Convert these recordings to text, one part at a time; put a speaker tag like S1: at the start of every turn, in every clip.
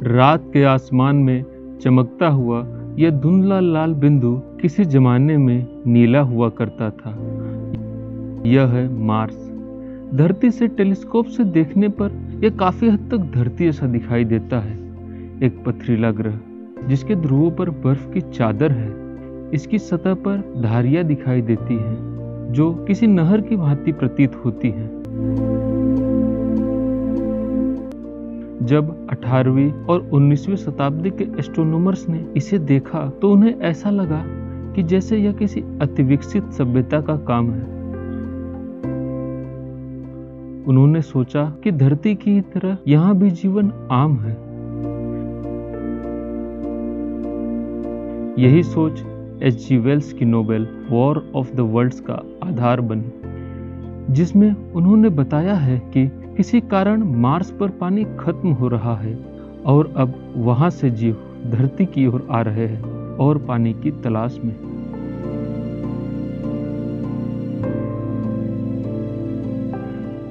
S1: रात के आसमान में चमकता हुआ यह धुंधला लाल बिंदु किसी जमाने में नीला हुआ करता था। यह है मार्स। धरती से टेलीस्कोप से देखने पर यह काफी हद तक धरती जैसा दिखाई देता है। एक पथरीला ग्रह जिसके ध्रुवों पर बर्फ की चादर है। इसकी सतह पर धारियां दिखाई देती हैं जो किसी नहर की भांति प्रतीत होती हैं। जब 18वीं और 19वीं शताब्दी के एस्ट्रोनॉमर्स ने इसे देखा तो उन्हें ऐसा लगा कि जैसे यह किसी अतिविकसित सभ्यता का काम है। उन्होंने सोचा कि धरती की तरह यहाँ भी जीवन आम है। यही सोच H.G. वेल्स की novel War of the Worlds का आधार बनी, जिसमें उन्होंने बताया है कि किसी कारण मार्स पर पानी खत्म हो रहा है और अब वहां से जीव धरती की ओर आ रहे हैं और पानी की तलाश में।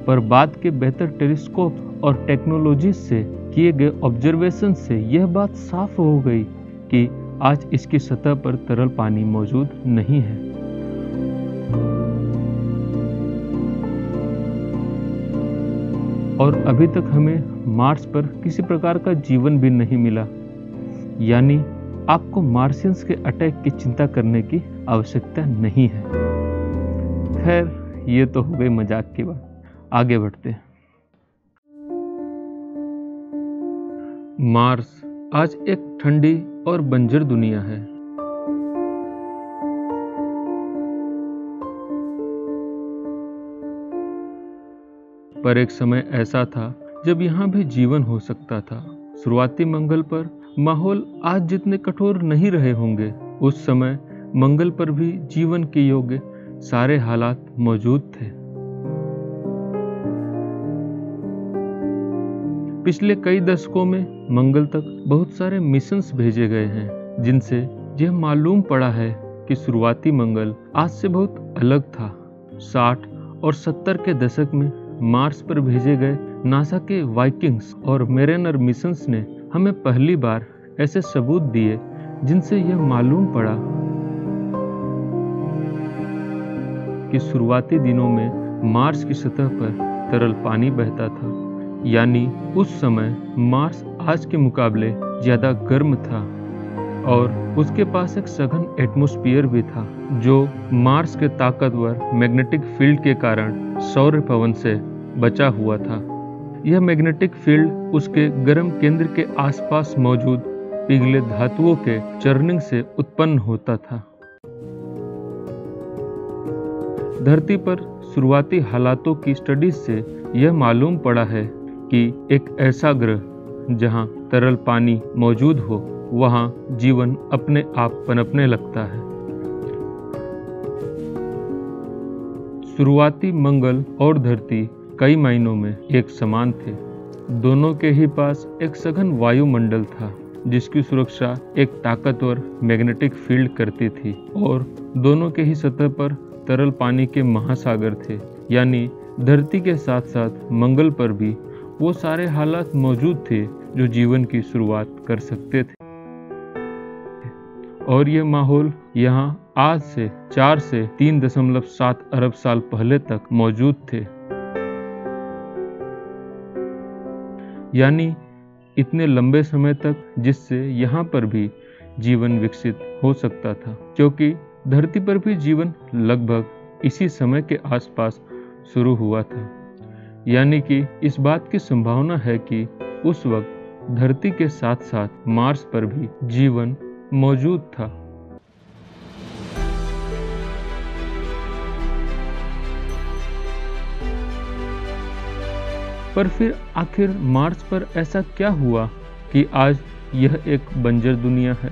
S1: पर बाद के बेहतर टेलीस्कोप और टेक्नोलॉजी से किए गए ऑब्जर्वेशन से यह बात साफ हो गई कि आज इसकी सतह पर तरल पानी मौजूद नहीं है। और अभी तक हमें मार्स पर किसी प्रकार का जीवन भी नहीं मिला, यानी आपको मार्शियंस के अटैक की चिंता करने की आवश्यकता नहीं है। खैर, ये तो हो गई मजाक की बात। आगे बढ़ते हैं। मार्स आज एक ठंडी और बंजर दुनिया है। पर एक समय ऐसा था जब यहाँ भी जीवन हो सकता था। शुरुआती मंगल पर माहौल आज जितने कठोर नहीं रहे होंगे, उस समय मंगल पर भी जीवन के योग्य सारे हालात मौजूद थे। पिछले कई दशकों में मंगल तक बहुत सारे मिशंस भेजे गए हैं, जिनसे यह मालूम पड़ा है कि शुरुआती मंगल आज से बहुत अलग था। 60 और 70 के दशक में मार्स पर भेजे गए नासा के वाइकिंग्स और मेरिनर मिशंस ने हमें पहली बार ऐसे सबूत दिए जिनसे यह मालूम पड़ा कि शुरुआती दिनों में मार्स की सतह पर तरल पानी बहता था, यानी उस समय मार्स आज के मुकाबले ज्यादा गर्म था और उसके पास एक सघन एटमॉस्फेयर भी था जो मार्स के ताकतवर मैग्नेटिक फील्ड के कारण सौर पवन से बचा हुआ था। यह मैग्नेटिक फील्ड उसके गर्म केंद्र के आसपास मौजूद पिघले धातुओं के चर्निंग से उत्पन्न होता था। धरती पर शुरुआती हालातों की स्टडीज से यह मालूम पड़ा है कि एक ऐसा ग्रह जहां तरल पानी मौजूद हो, वहां जीवन अपने आप पनपने लगता है। शुरुआती मंगल और धरती कई मायनों में एक समान थे। दोनों के ही पास एक सघन वायुमंडल था जिसकी सुरक्षा एक ताकतवर मैग्नेटिक फील्ड करती थी और दोनों के ही सतह पर तरल पानी के महासागर थे, यानी धरती के साथ साथ मंगल पर भी वो सारे हालात मौजूद थे जो जीवन की शुरुआत कर सकते थे। और ये माहौल यहाँ आज से 4 से 3.7 अरब साल पहले तक मौजूद थे, यानी इतने लंबे समय तक जिससे यहाँ पर भी जीवन विकसित हो सकता था, क्योंकि धरती पर भी जीवन लगभग इसी समय के आसपास शुरू हुआ था। यानी कि इस बात की संभावना है कि उस वक्त धरती के साथ साथ मार्स पर भी जीवन मौजूद था। पर फिर आखिर मार्स पर ऐसा क्या हुआ कि आज यह एक बंजर दुनिया है?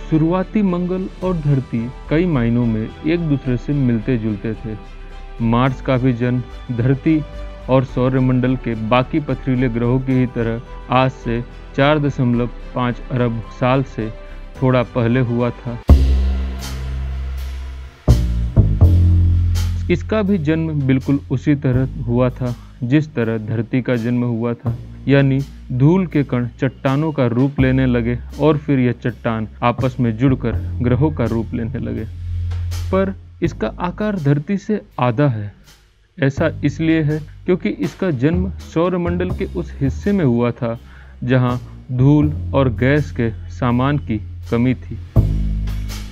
S1: शुरुआती मंगल और धरती कई मायनों में एक दूसरे से मिलते जुलते थे। मार्स का भी जन्म धरती और सौरमंडल के बाकी पथरीले ग्रहों की ही तरह आज से 4.5 अरब साल से थोड़ा पहले हुआ था। इसका भी जन्म बिल्कुल उसी तरह हुआ था जिस तरह धरती का जन्म हुआ था, यानी धूल के कण चट्टानों का रूप लेने लगे और फिर यह चट्टान आपस में जुड़कर ग्रहों का रूप लेने लगे। पर इसका आकार धरती से आधा है। ऐसा इसलिए है क्योंकि इसका जन्म सौरमंडल के उस हिस्से में हुआ था जहां धूल और गैस के सामान की कमी थी।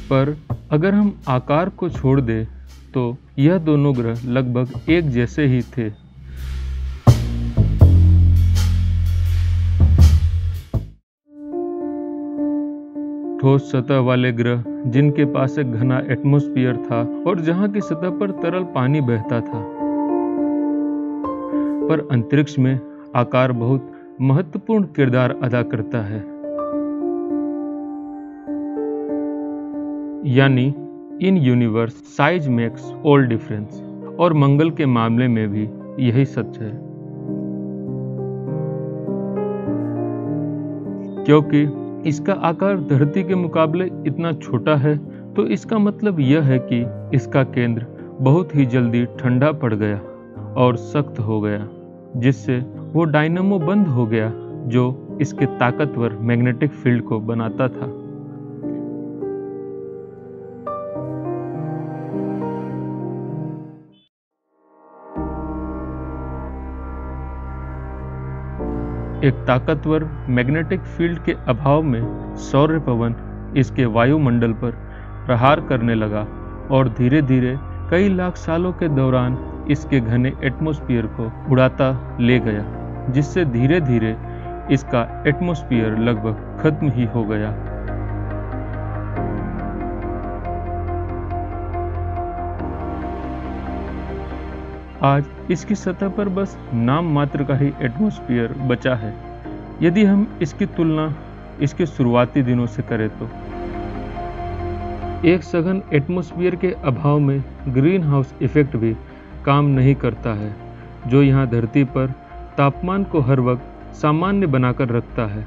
S1: पर अगर हम आकार को छोड़ दें तो यह दोनों ग्रह लगभग एक जैसे ही थे। ठोस सतह वाले ग्रह जिनके पास एक घना एटमॉस्फेयर था और जहां की सतह पर तरल पानी बहता था। पर अंतरिक्ष में आकार बहुत महत्वपूर्ण किरदार अदा करता है। यानी in universe size makes all difference, और मंगल के मामले में भी यही सच है। क्योंकि इसका आकार धरती के मुकाबले इतना छोटा है तो इसका मतलब यह है कि इसका केंद्र बहुत ही जल्दी ठंडा पड़ गया और सख्त हो गया, जिससे वो डायनामो बंद हो गया जो इसके ताकतवर मैग्नेटिक फील्ड को बनाता था। एक ताकतवर मैग्नेटिक फील्ड के अभाव में सौर्य पवन इसके वायुमंडल पर प्रहार करने लगा और धीरे धीरे कई लाख सालों के दौरान इसके घने एटमॉस्फेयर को उड़ाता ले गया, जिससे धीरे धीरे इसका एटमॉस्फेयर लगभग खत्म ही हो गया। आज इसकी सतह पर बस नाम मात्र का ही एटमॉस्फेयर बचा है। यदि हम इसकी तुलना इसके शुरुआती दिनों से करें तो एक सघन एटमॉस्फेयर के अभाव में ग्रीन हाउस इफेक्ट भी काम नहीं करता है, जो यहाँ धरती पर तापमान को हर वक्त सामान्य बनाकर रखता है।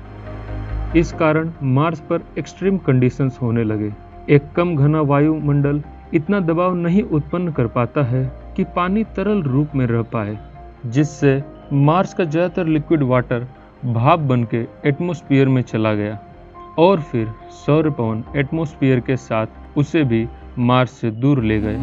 S1: इस कारण मार्स पर एक्सट्रीम कंडीशंस होने लगे। एक कम घना वायुमंडल इतना दबाव नहीं उत्पन्न कर पाता है कि पानी तरल रूप में रह पाए, जिससे मार्स का ज्यादातर लिक्विड वाटर भाप बनके एटमॉस्फेयर में चला गया और फिर सौर पवन एटमॉस्फेयर के साथ उसे भी मार्स से दूर ले गए।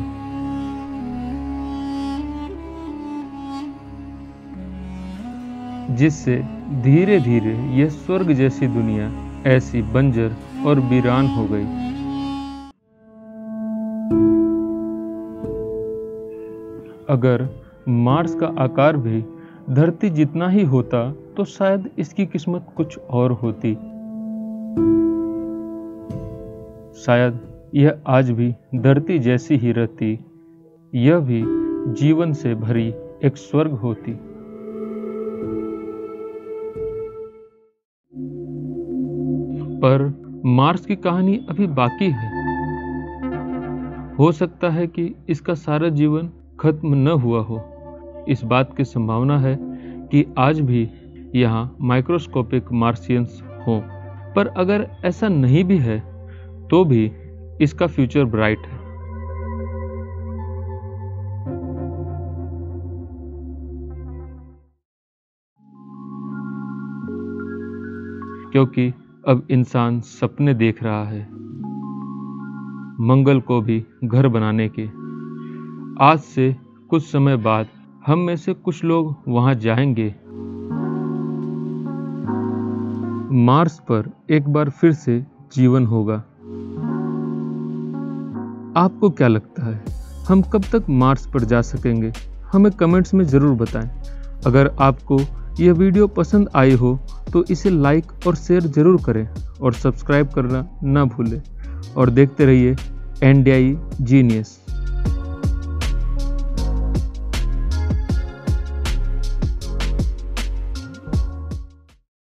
S1: जिससे धीरे धीरे यह स्वर्ग जैसी दुनिया ऐसी बंजर और वीरान हो गई। अगर मार्स का आकार भी धरती जितना ही होता तो शायद इसकी किस्मत कुछ और होती। शायद यह आज भी धरती जैसी ही रहती, यह भी जीवन से भरी एक स्वर्ग होती। पर मार्स की कहानी अभी बाकी है। हो सकता है कि इसका सारा जीवन खत्म न हुआ हो। इस बात की संभावना है कि आज भी यहाँ माइक्रोस्कोपिक मार्शियंस हों, पर अगर ऐसा नहीं भी है तो भी इसका फ्यूचर ब्राइट है। क्योंकि अब इंसान सपने देख रहा है मंगल को भी घर बनाने के। आज से कुछ समय बाद हम में से कुछ लोग वहां जाएंगे। मार्स पर एक बार फिर से जीवन होगा। आपको क्या लगता है, हम कब तक मार्स पर जा सकेंगे? हमें कमेंट्स में ज़रूर बताएं। अगर आपको यह वीडियो पसंद आई हो तो इसे लाइक और शेयर ज़रूर करें और सब्सक्राइब करना ना भूलें। और देखते रहिए NDI जीनियस।